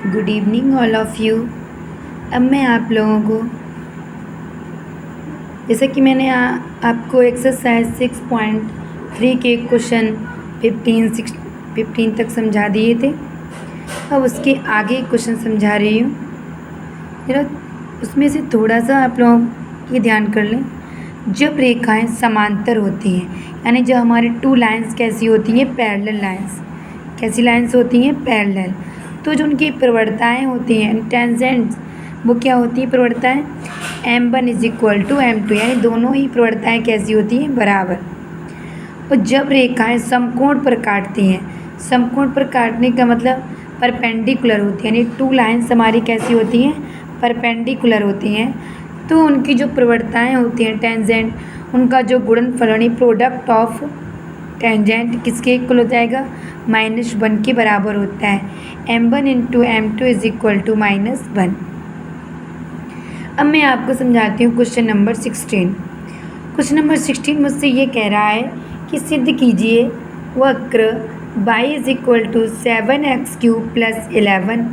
Good evening all of you. अब मैं आप लोगों को, जैसा कि मैंने आपको एक्सरसाइज 6.3 के क्वेश्चन 15 तक समझा दिए थे, अब उसके आगे क्वेश्चन समझा रही हूँ। जरा उसमें से थोड़ा सा आप लोग ये ध्यान कर लें। जब रेखाएं समांतर होती हैं, यानी जब हमारी टू लाइंस कैसी होती हैं, पैरेलल लाइंस। कैसी लाइंस होती हैं? पैरेलल। तो जो उनकी प्रवणताएं होती हैं, टेंजेंट्स, वो क्या होती है प्रवणताएं? m1 = m2, यानी दोनों ही प्रवणताएं कैसी होती हैं? बराबर। और जब रेखाएं समकोण पर काटती हैं, समकोण पर काटने का मतलब परपेंडिकुलर होती है, यानी टू लाइंस हमारी कैसी होती हैं? परपेंडिकुलर होती हैं। तो उनकी जो प्रवणताएं होती हैं, टेंजेंट, उनका जो गुणनफल यानी प्रोडक्ट ऑफ टेंजेंट किसके इक्वल हो जाएगा? -1 के बराबर होता है। m1 × m2 = -1। अब मैं आपको समझाती हूँ क्वेश्चन नंबर 16। क्वेश्चन नंबर 16 मुझसे ये कह रहा है कि सिद्ध कीजिए वक्र y = 7x³ + 11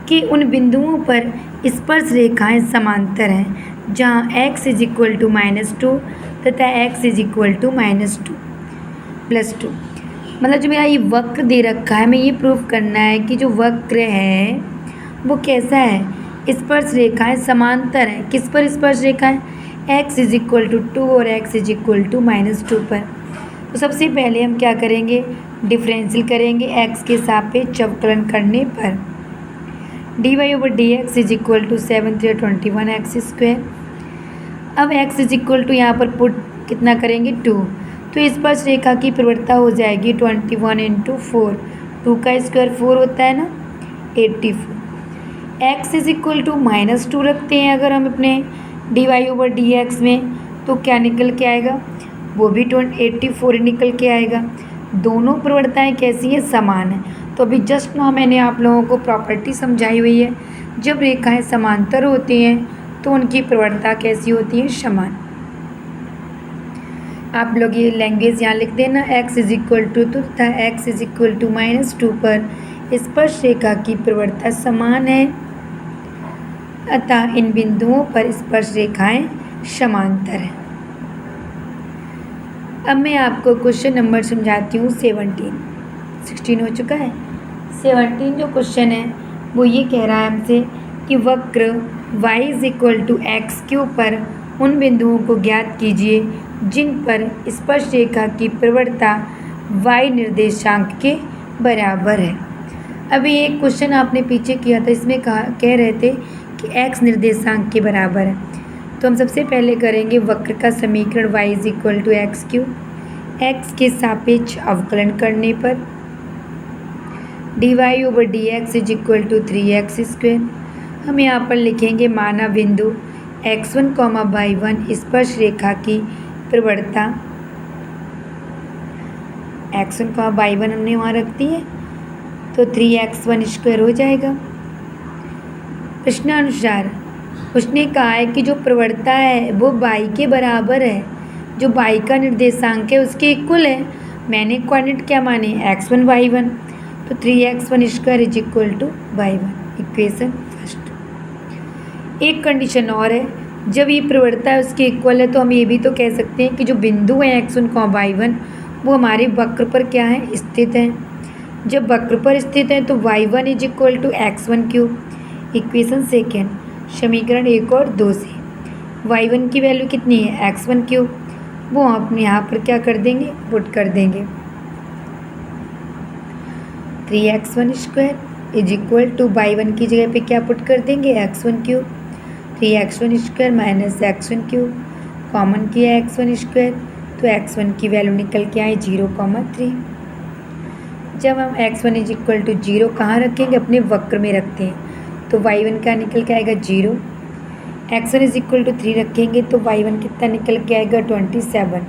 के उन बिंदुओं पर स्पर्श रेखाएं समांतर हैं जहां x = -2 तथा x = -2 मतलब जो मेरा ये वक्र दे रखा है, हमें ये प्रूफ करना है कि जो वक्र है वो कैसा है? स्पर्श रेखाएं समांतर हैं। किस पर स्पर्श रेखाएं? x = 2 और x = -2 पर। तो सबसे पहले हम क्या करेंगे? डिफरेंशियल करेंगे x के सापेक्ष अवकलन करने पर। dy/dx = 7 × 21x²। अब x यहाँ पर पुट कितना करेंगे? 2। तो स्पर्श रेखा की प्रवणता हो जाएगी 21 × 4। 2 का स्क्वायर 4 होता है ना, 84। x = -2 रखते हैं अगर हम अपने dy/dx में, तो क्या निकल के आएगा? वो भी 84 निकल के आएगा। दोनों प्रवणताएं कैसी हैं? समान हैं। तो अभी जस्ट ना मैंने आप लोगों को प्रॉपर्टी समझाई हुई है। जब रेखाएं समांतर होती हैं तो उनकी प्रवणता कैसी होती है? समान। आप लोग ये लैंग्वेज यहाँ लिख देना। x = 2 तथा x = -2 पर स्पर्श रेखा की प्रवणता समान है, अतः इन बिंदुओं पर स्पर्श रेखाएं समांतर हैं। अब मैं आपको क्वेश्चन नंबर समझाती हूँ 17। 16 हो चुका है। 17 जो क्वेश्चन है वो ये कह रहा है हमसे कि वक्र y = x³ पर उन बिंदुओं को ज्ञात कीजिए जिन पर स्पर्श रेखा की प्रवणता y निर्देशांक के बराबर है। अभी एक क्वेश्चन आपने पीछे किया था, इसमें कह रहे थे कि x निर्देशांक के बराबर है। तो हम सबसे पहले करेंगे वक्र का समीकरण y = x³। x के सापेक्ष अवकलन करने पर dy/dx = 3x²। हम यहाँ पर लिखेंगे माना बिंदु x1, y1 स्पर्श रेखा की प्रवणता x1, y1 हमने वहाँ रख दी है, तो 3x1² हो जाएगा। प्रश्नानुसार उसने कहा है कि जो प्रवणता है वो y के बराबर है, जो y का निर्देशांक है उसके इक्वल है। मैंने कोऑर्डिनेट क्या माने? x1, y1, तो 3x1² = y1। Equation first. एक कंडीशन और है, जब ये प्रवणता है उसके इक्वल है तो हम ये भी तो कह सकते हैं कि जो बिंदु है x1, y1 वो हमारे वक्र पर क्या है? स्थित हैं। जब वक्र पर स्थित हैं तो y1 = x1³। इक्वेशन सेकेंड, समीकरण 1 और 2 से y1 की वैल्यू कितनी है? x1³। वो हम यहाँ पर क्या कर देंगे? पुट कर देंगे। 3x1² = y1 की जगह पे क्या पुट कर देंगे? x1³। 3x1² - x1³ कॉमन किया x1², तो x1 की वैल्यू निकल के आई 0,3। जब हम x1 = 0 कहाँ रखेंगे? अपने वक्र में रखते हैं, तो y1 का निकल के आएगा 0। x1 = 3 रखेंगे तो y1 कितना निकल के आएगा? 27।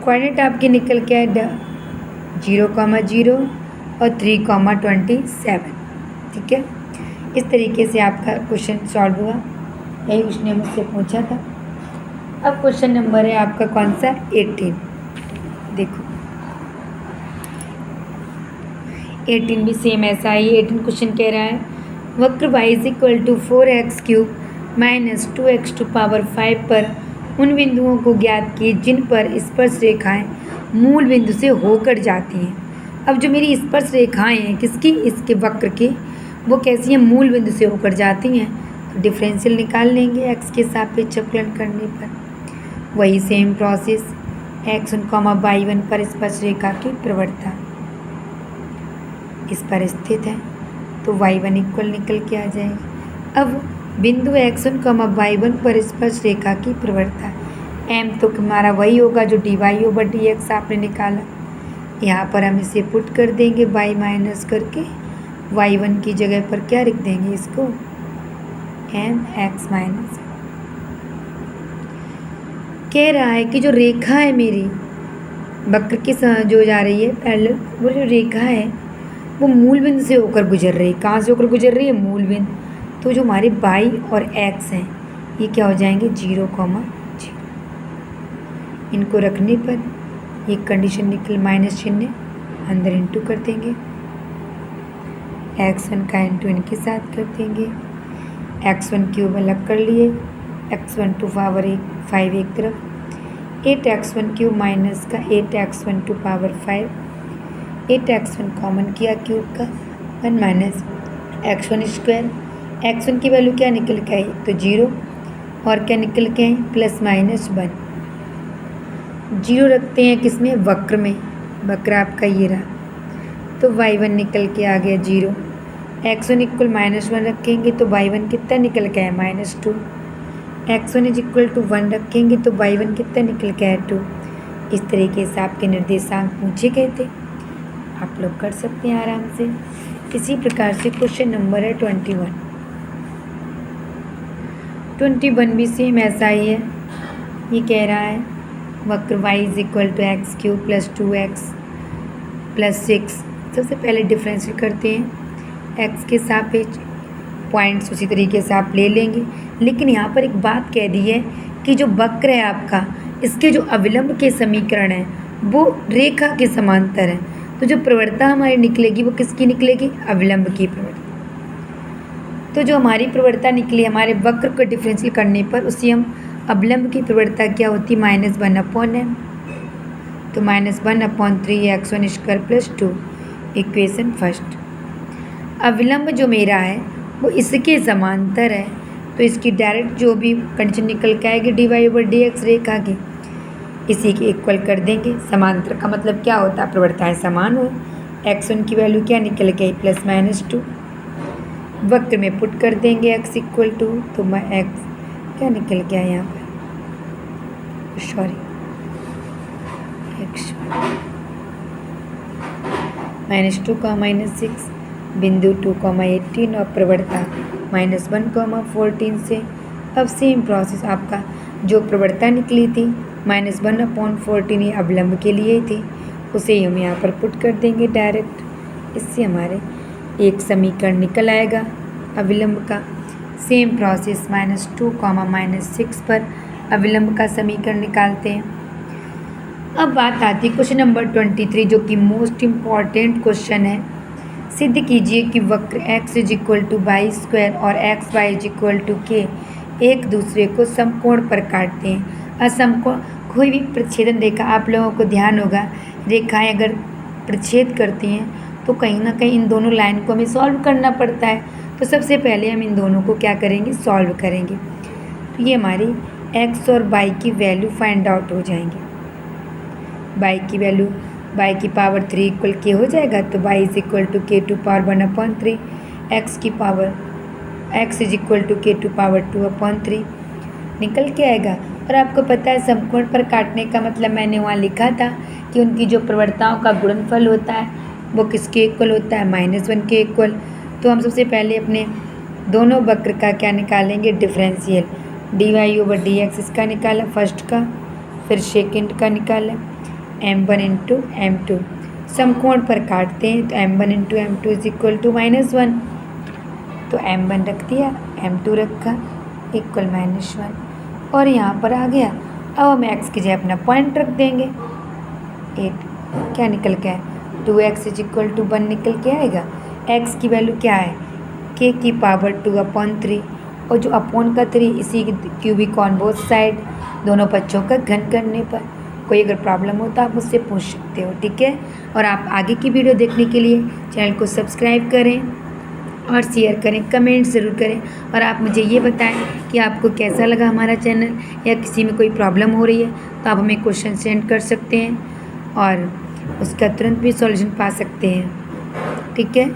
कोऑर्डिनेट आपके निकल के आए 0,0 और 3,27। ठीक है, इस तरीके से आपका क्वेश्चन सॉल्व हुआ। यही उसने मुझसे पूछा था। अब क्वेश्चन नंबर है आपका कौन सा? 18। देखो 18 भी सेम ऐसा ही। 18 क्वेश्चन कह रहा है वक्र y is equal to 4x³ minus 2x⁵ पर उन बिंदुओं को ज्ञात किए जिन पर स्पर्श रेखाएं मूल बिंदु से होकर जाती हैं। अब जो मेरी स्पर्श रेखाएं हैं किसकी, इसके वक्र की, वो कैसी हैं, मूल बिंदु से होकर जाती हैं। तो डिफरेंशियल निकाल लेंगे x के सापेक्ष अवकलन करने पर। वही सेम प्रोसेस x1, y1 पर स्पर्श रेखा की प्रवणता इस पर स्थित है तो y1 इक्वल निकल के आ जाएगा। अब बिंदु x1, y1 पर स्पर्श रेखा की प्रवणता m तो हमारा वही होगा जो dy/dx आपने निकाला। यहाँ पर हम इसे पुट कर देंगे y माइनस करके, y1 की जगह पर क्या लिख देंगे इसको, mx माइनस। कह रहा है कि जो रेखा है मेरी वक्र के जो जा रही है पैरेलल, वो जो रेखा है वो मूल बिंदु से होकर गुजर रही है। कहाँ से होकर गुजर रही है, मूल बिंदु। तो जो हमारे y और x हैं ये क्या हो जाएंगे, 0, 0। इनको रखने पर ये कंडीशन निकल माइनस चिन्ह अंदर इंटू कर देंगे, x1 का इंटू इनके साथ कर देंगे, x1³ अलग कर लिए, x1⁵ 5 एक तरफ, 8x1³ माइनस का 8x1⁵, 8x1 कॉमन किया क्यूब का, 1 माइनस x1²। x1 की वैल्यू क्या निकल के आई, तो 0, और क्या निकल के आई, +-1। 0 रखते हैं किसमें, वक्र में। वक्र आपका ये रहा तो y1 निकल के आ गया 0। x1 इक्वल -1 रखेंगे तो y1 कितना निकल के आया, -2। x1 इज इक्वल टू 1 रखेंगे तो y1 कितना निकल के आया, 2। इस तरीके से आपके निर्देशांक पूछे गए थे, आप लोग कर सकते हैं आराम से। इसी प्रकार से क्वेश्चन नंबर है 21 भी सेम ऐसा ही है। ये कह रहा है वक्र y is equal to x³ + 2x + 6। सबसे पहले डिफरेंशियल करते हैं, x के सापेक्ष पॉइंट्स उसी तरीके से आप ले लेंगे। लेकिन यहाँ पर एक बात कह दी है कि जो वक्र है आपका, इसके जो अविलंब के समीकरण हैं वो रेखा के समांतर हैं। तो जो प्रवणता हमारी निकलेगी वो किसकी निकलेगी, अविलंब की प्रवणता। तो जो हमारी प्रवणता निकली हमारे वक्र को डिफरेंशियल करने पर, उसी हम अवलंब की प्रवणता क्या होती, -1/m। तो -1/3 x1² + 2, इक्वेशन फर्स्ट। अविलंब जो मेरा है वो इसके समांतर है, तो इसकी डायरेक्ट जो भी कंडीशन निकल के आएगी dy/dx रेखा की, इसी के इक्वल कर देंगे। समांतर का मतलब क्या होता है, प्रवणताएं समान हो। x1 की वैल्यू क्या निकल के आई, +-2। वक्र में पुट कर देंगे x इक्वल टू, तो मैं x क्या निकल के आया यहाँ पर, सॉरी x -2 का -6, बिंदु 2, 18 और प्रवणता -1, 14 से। अब सेम प्रोसेस आपका जो प्रवणता निकली थी -1/14 ये अवलंब के लिए थी, उसे ही हम यहाँ पर पुट कर देंगे डायरेक्ट। इससे हमारे एक समीकरण निकल आएगा अविलंब का। सेम प्रोसेस -2, -6 पर अविलंब का समीकरण निकालते हैं। अब बात आती है क्वेश्चन नंबर 23 जो कि मोस्ट इम्पॉर्टेंट क्वेश्चन है। सिद्ध कीजिए कि वक्र x is equal to y² और xy is equal to k एक दूसरे को समकोण पर काटते हैं। असमकोण कोई भी प्रच्छेदन रेखा, आप लोगों को ध्यान होगा, रेखाएं अगर प्रच्छेद करती हैं तो कहीं ना कहीं इन दोनों लाइन को हमें सॉल्व करना पड़ता है। तो सबसे पहले हम इन दोनों को क्या करेंगे, सॉल्व करेंगे। तो ये हमारी x और y की वैल्यू फाइंड आउट हो जाएंगे। y की वैल्यू y की पावर 3 इक्वल k हो जाएगा, तो y is equal to k⁴ x की power x is equal to k⁴ निकल के आएगा। और आपको पता है समकोण पर काटने का मतलब मैंने वहाँ लिखा था कि उनकी जो प्रवणताओं का गुणनफल होता है वो किसके इक्वल होता है, -1 के इक्वल। तो हम सबसे पहले अपने दोनों वक्र का क्या निकालेंगे, डिफरेंशियल। dy/dx इसका निकाला फर्स्ट का, फिर सेकंड का निकाला, m1 इंटू m2। समकोण पर काटते हैं तो m1 into m2 is equal to -1। तो m1 रख दिया, m2 रखा, इक्वल -1, और यहाँ पर आ गया। अब हम x की जगह अपना पॉइंट रख देंगे। 8 क्या निकल के 2x = 1 निकल के आएगा। x की वैल्यू क्या है, k की पावर 2/3 और जो अपॉन का 3 इसी क्यूबिक ऑन बोथ साइड, दोनों पक्षों का घन करने पर। कोई अगर प्रॉब्लम हो तो आप मुझसे पूछ सकते हो, ठीक है। और आप आगे की वीडियो देखने के लिए चैनल को सब्सक्राइब करें और शेयर करें, कमेंट ज़रूर करें। और आप मुझे ये बताएं कि आपको कैसा लगा हमारा चैनल, या किसी में कोई प्रॉब्लम हो रही है तो आप हमें क्वेश्चन सेंड कर सकते हैं और उसका तुरंत भी सॉल्यूशन पा सकते हैं, ठीक है।